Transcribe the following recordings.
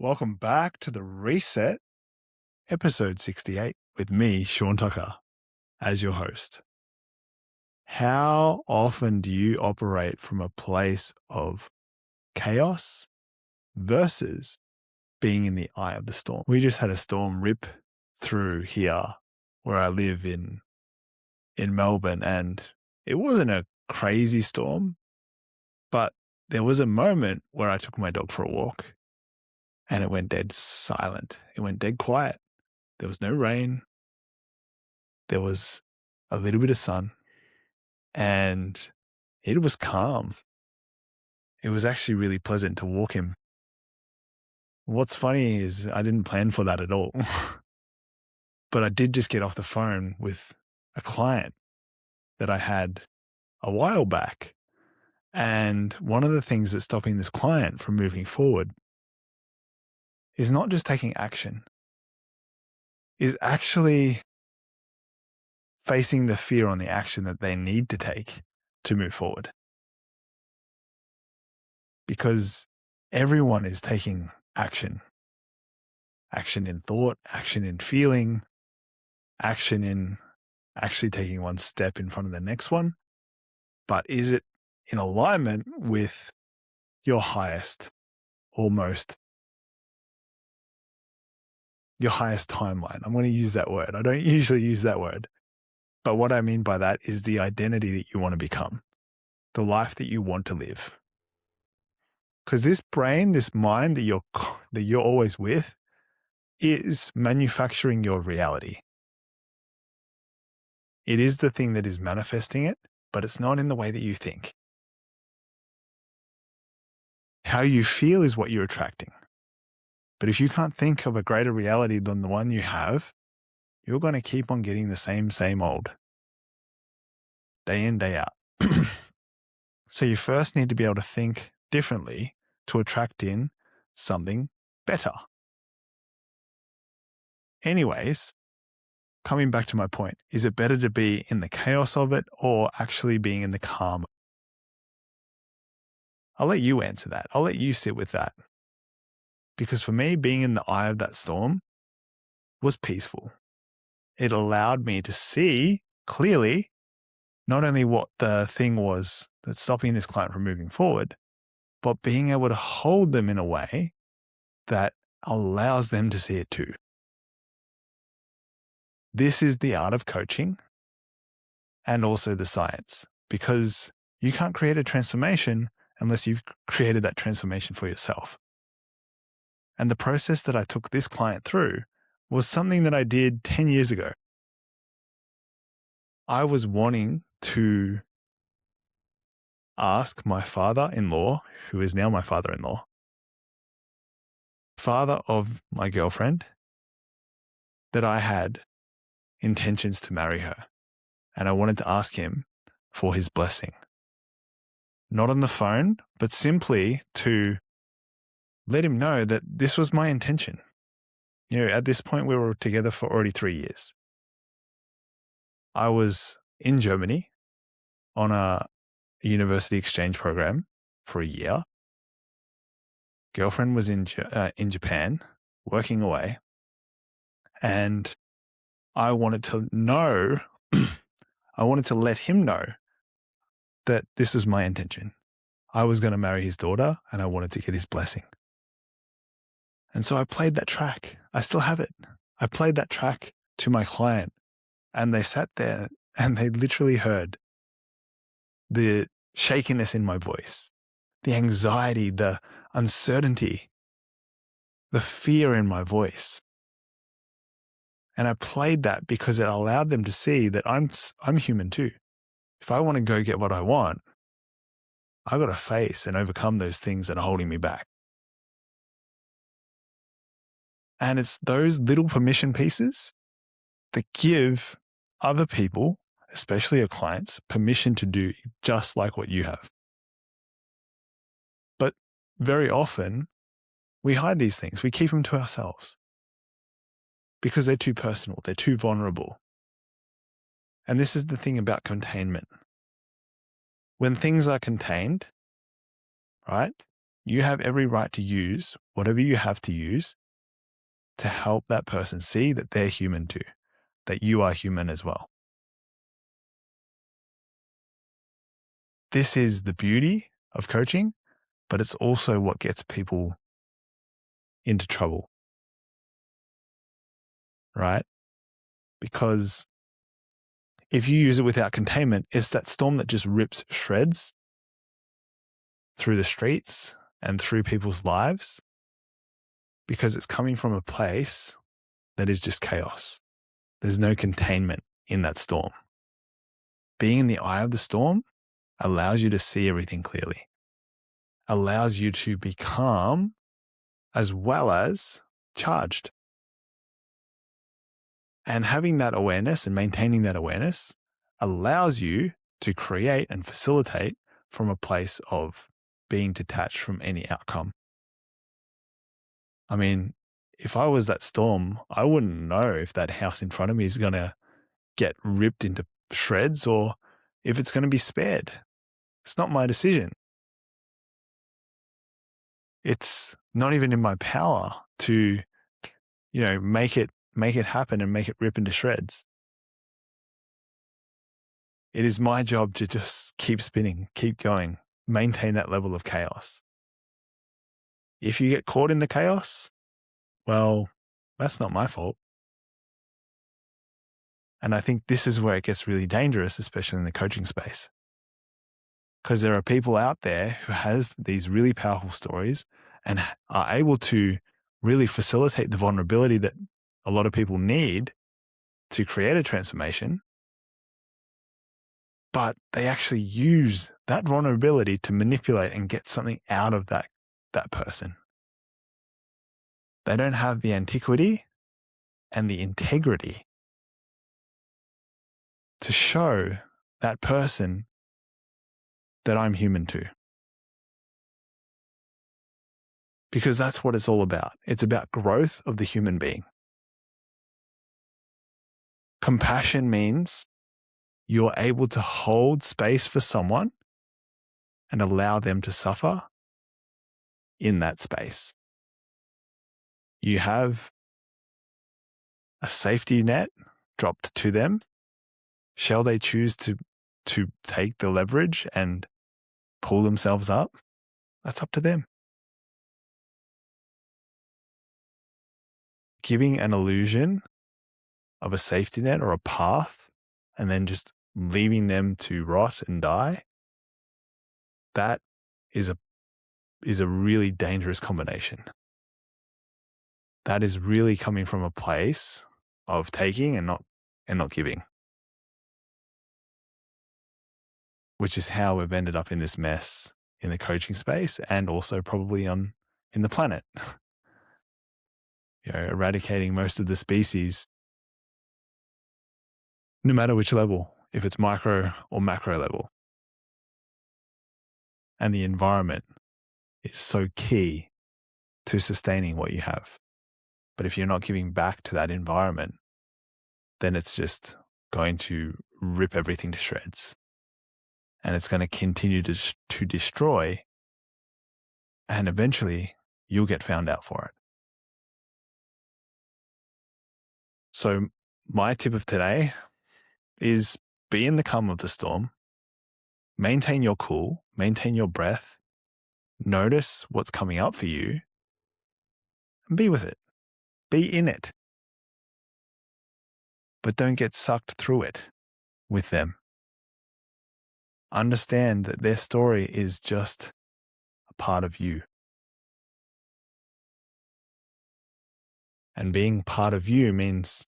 Welcome back to the Reset, episode 68, with me, Sean Tucker, as your host. How often do you operate from a place of chaos versus being in the eye of the storm? We just had a storm rip through here where I live in Melbourne, and it wasn't a crazy storm, but there was a moment where I took my dog for a walk and it went dead silent. It went dead quiet. There was no rain. There was a little bit of sun and it was calm. It was actually really pleasant to walk him. What's funny is I didn't plan for that at all. But I did just get off the phone with a client that I had a while back. And one of the things that's stopping this client from moving forward is not just taking action, is actually facing the fear on the action that they need to take to move forward. Because everyone is taking action. Action in thought, action in feeling, action in actually taking one step in front of the next one. But is it in alignment with your highest, almost your highest timeline? I'm going to use that word. I don't usually use that word. But what I mean by that is the identity that you want to become, the life that you want to live. Because this brain, this mind that you're always with, is manufacturing your reality. It is the thing that is manifesting it, but it's not in the way that you think. How you feel is what you're attracting. But if you can't think of a greater reality than the one you have, you're going to keep on getting the same old, day in, day out. So you first need to be able to think differently to attract in something better. Anyways, coming back to my point, is it better to be in the chaos of it or actually being in the calm? I'll let you answer that. I'll let you sit with that. Because for me, being in the eye of that storm was peaceful. It allowed me to see clearly not only what the thing was that's stopping this client from moving forward, but being able to hold them in a way that allows them to see it too. This is the art of coaching and also the science, because you can't create a transformation unless you've created that transformation for yourself. And the process that I took this client through was something that I did 10 years ago. I was wanting to ask my father-in-law, who is now my father-in-law, father of my girlfriend, that I had intentions to marry her. And I wanted to ask him for his blessing. Not on the phone, but simply to let him know that this was my intention. You know, at this point, we were together for already 3 years. I was in Germany on a university exchange program for a year. Girlfriend was in Japan working away. And I wanted to know, I wanted to let him know that this was my intention. I was going to marry his daughter and I wanted to get his blessing. And so I played that track. I still have it. I played that track to my client and they sat there and they literally heard the shakiness in my voice, the anxiety, the uncertainty, the fear in my voice. And I played that because it allowed them to see that I'm human too. If I want to go get what I want, I got to face and overcome those things that are holding me back. And it's those little permission pieces that give other people, especially your clients, permission to do just like what you have. But very often we hide these things. We keep them to ourselves because they're too personal. They're too vulnerable. And this is the thing about containment. When things are contained, right, You have every right to use whatever you have to use to help that person see that they're human too, that you are human as well. This is the beauty of coaching, but it's also what gets people into trouble, right? Because if you use it without containment, it's that storm that just rips shreds through the streets and through people's lives because it's coming from a place that is just chaos. There's no containment in that storm. Being in the eye of the storm allows you to see everything clearly, allows you to be calm as well as charged. And having that awareness and maintaining that awareness allows you to create and facilitate from a place of being detached from any outcome. I mean, if I was that storm, I wouldn't know if that house in front of me is going to get ripped into shreds or if it's going to be spared. It's not my decision. It's not even in my power to, make it happen and make it rip into shreds. It is my job to just keep spinning, keep going, maintain that level of chaos. If you get caught in the chaos, well, that's not my fault. And I think this is where it gets really dangerous, especially in the coaching space. Because there are people out there who have these really powerful stories and are able to really facilitate the vulnerability that a lot of people need to create a transformation. But they actually use that vulnerability to manipulate and get something out of that person. They don't have the antiquity and the integrity to show that person that I'm human too. Because that's what it's all about. It's about growth of the human being. Compassion means you're able to hold space for someone and allow them to suffer in that space. You have a safety net dropped to them. Shall they choose to take the leverage and pull themselves up? That's up to them. Giving an illusion of a safety net or a path and then just leaving them to rot and die, that is a really dangerous combination. That is really coming from a place of taking and not giving, which is how we've ended up in this mess in the coaching space and also probably in the planet. Eradicating most of the species, no matter which level, if it's micro or macro level. And the environment is so key to sustaining what you have. But if you're not giving back to that environment, then it's just going to rip everything to shreds. And it's going to continue to destroy. And eventually you'll get found out for it. So my tip of today is be in the calm of the storm, maintain your cool, maintain your breath, notice what's coming up for you, and be with it. Be in it. But don't get sucked through it with them. Understand that their story is just a part of you. And being part of you means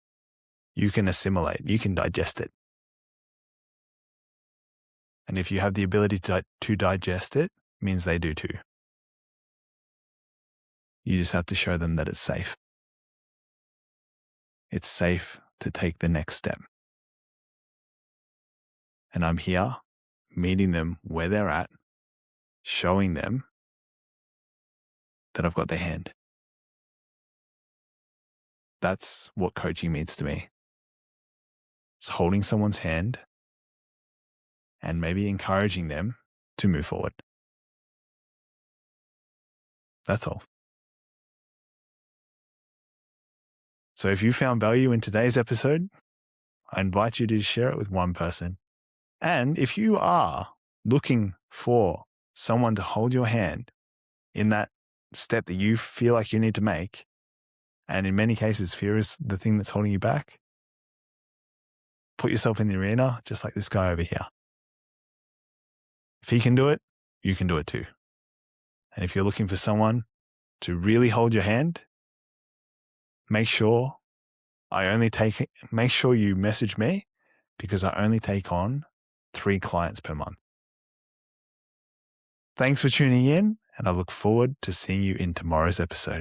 you can assimilate, you can digest it. And if you have the ability to digest it, means they do too. You just have to show them that it's safe. It's safe to take the next step. And I'm here meeting them where they're at, showing them that I've got their hand. That's what coaching means to me. It's holding someone's hand and maybe encouraging them to move forward. That's all. So if you found value in today's episode, I invite you to share it with one person. And if you are looking for someone to hold your hand in that step that you feel like you need to make, and in many cases, fear is the thing that's holding you back, put yourself in the arena, just like this guy over here. If he can do it, you can do it too. And if you're looking for someone to really hold your hand, make sure you message me, because I only take on 3 clients per month. Thanks for tuning in, and I look forward to seeing you in tomorrow's episode.